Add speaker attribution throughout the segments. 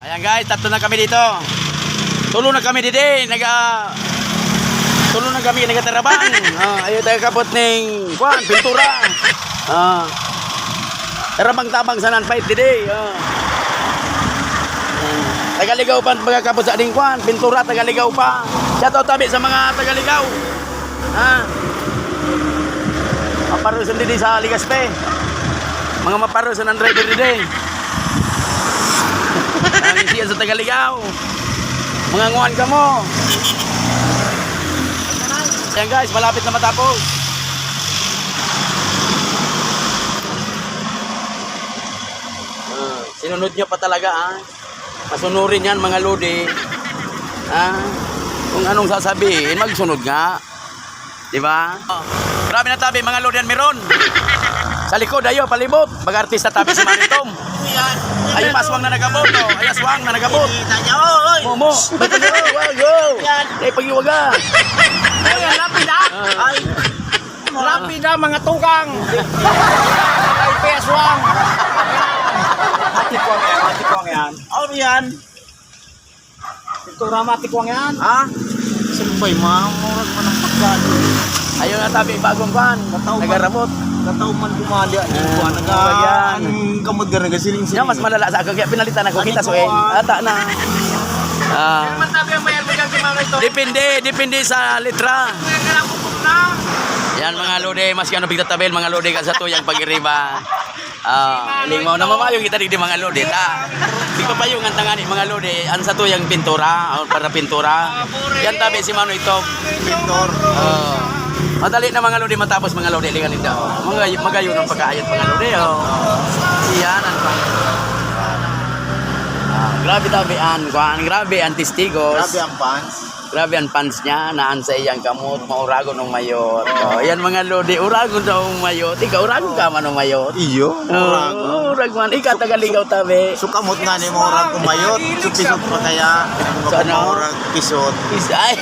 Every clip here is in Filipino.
Speaker 1: Ayan guys, tatlo na kami dito. Tulo na kami dito. Tulo na kami nagatarabang. Ayo tayo kapot ning kuan, pintura. Tarabang-tabang sa nanpait dito. Tagaligaw pa magkakapot sa ading kuan, pintura tagaligaw pa. Shout out tabi sa mga tagaligaw. Maparusan dito sa Ligaspe. Mga maparusan ng driver dito. Ang isiyan sa Tagaligaw. Mga nguhan ka mo. Ayan guys, malapit na matapos. Sinunod nyo pa talaga masunurin yan mga lodi. Kung anong sasabihin, magsunod nga. Diba? Marami na tabi mga lodi yan meron. Sa likod ayo palibot. Mag-artista tabi si Manitom. Ayo paswang na nagabot. Ayo aswang na nagabot. Momo. Go. Ay pagiwaga.
Speaker 2: Ay lapida. Ay lapida mga tukang. Ay peswang. Matikwang yan. Oh yan. Ito matikwang yan. Sabay mamurag man ang pagkaan.
Speaker 1: Ayo na tabi bagong pan. Nagarabot.
Speaker 2: Kataw man gumali ang kamod ka nagasiling
Speaker 1: siya mas malala sa kaya pinalitan ako kita sueng ata na depende sa litra yan mga lode mas kano bigtatabel mga lode ka sa tuyang pag-iriba lingaw na mamayo kita di mga lode ta di pa payong ang tangani mga lode an sa tuyang pintura para pintura yan tabi si Mano ito
Speaker 2: pintor
Speaker 1: madali na mga lodi matapos mga lodi lingan nila. Magayon ang pagkaayat mga lodi. Iyan ang pang. Grabe tabian, grabe ang testigos.
Speaker 2: Grabe ang pants.
Speaker 1: Grabe ang pants niya, naan sa iyang kamot, mauragon ng mayor. Yan mga lodi, uragon daw ng mayor. Ikaw uragon ka man ng mayor.
Speaker 2: Iyo, uragon.
Speaker 1: Uragon, ikaw tagaligaw tabi.
Speaker 2: So kamot nga ni mo urag kumayot. So pisot pa kaya.
Speaker 1: So ano?
Speaker 2: Urag pisot.
Speaker 1: Ay.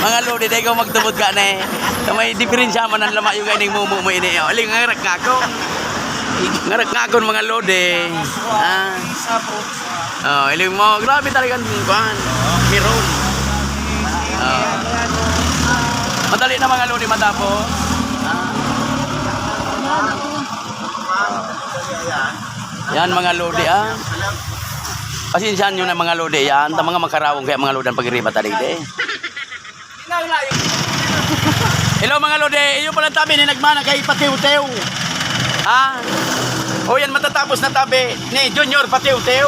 Speaker 1: Mga lodi, dahil ikaw magtubod ka na may diferensya man ang lama yung ganing mumu mo ini. Aling ngarak nga ako. Ngarak nga ako mga lodi. Iling mo, grabe talaga ang kuhan. Mirong. Madali na mga lodi matapos. Yan mga lodi Pasensyahan nyo na mga lodi yan. Ta mga makarawong kaya mga lodi ang pag-iriba talide. Hello mga lodi, iyo pala tabi ni nagmana kay Patiw-Tew. O yan matatapos na tabi ni Junior Patiw-Tew.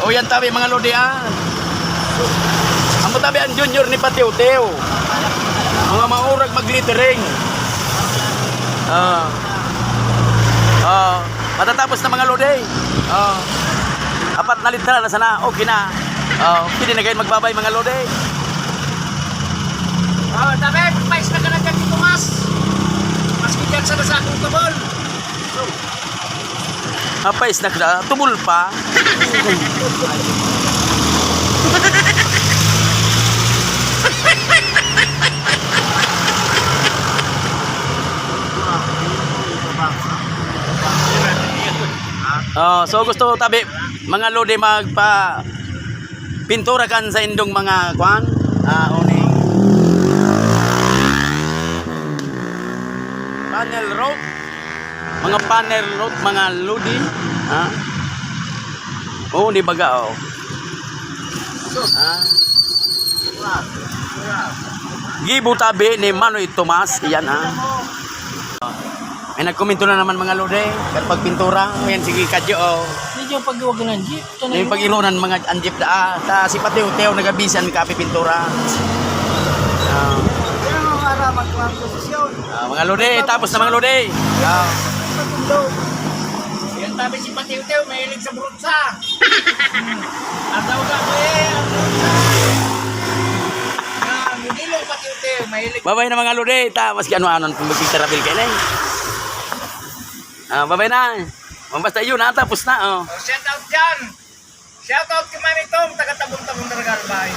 Speaker 1: O yan tabi mga lodi Ang matabi ang Junior ni Patiw-Tew. Mga maurag mag-glittering. Matatapos na mga lodi. Apat na litra na sana, okay na. Pwede na kayo magbabay mga lodi.
Speaker 2: Tabi, mais na ka na dyan dito mas. Maski dyan sa nasa akong tubol.
Speaker 1: Apais na kada, tubol pa. So gusto tabi mga lodi magpa pintura kan sa indong mga kwan panel road mga lodi di baga gibo tabi ni Manoy Tomas iyan May nagkomento na naman mga lodi kapag pintura yan sige kadyo
Speaker 2: Hindi yung pag-iwag ng jeep.
Speaker 1: yung pag-ironan mga anjip ta si Patiw-Tew nagabisan kapi pintura
Speaker 2: Yan ang harapan ko ang posisyon.
Speaker 1: mga lodi tapos na mga lodi
Speaker 2: Yan tabi si Patiw-Tew, mahilig sa brutsa. Ang daw ka po hindi lang Patiw-Tew, mahilig.
Speaker 1: babay na mga lodi ta maski ano-anon kung magpitarabil kayo na babay na basta yun tapos na
Speaker 2: Shout out dyan. Shout out kay Manitom, taga-tabong-tabong Daragarbay.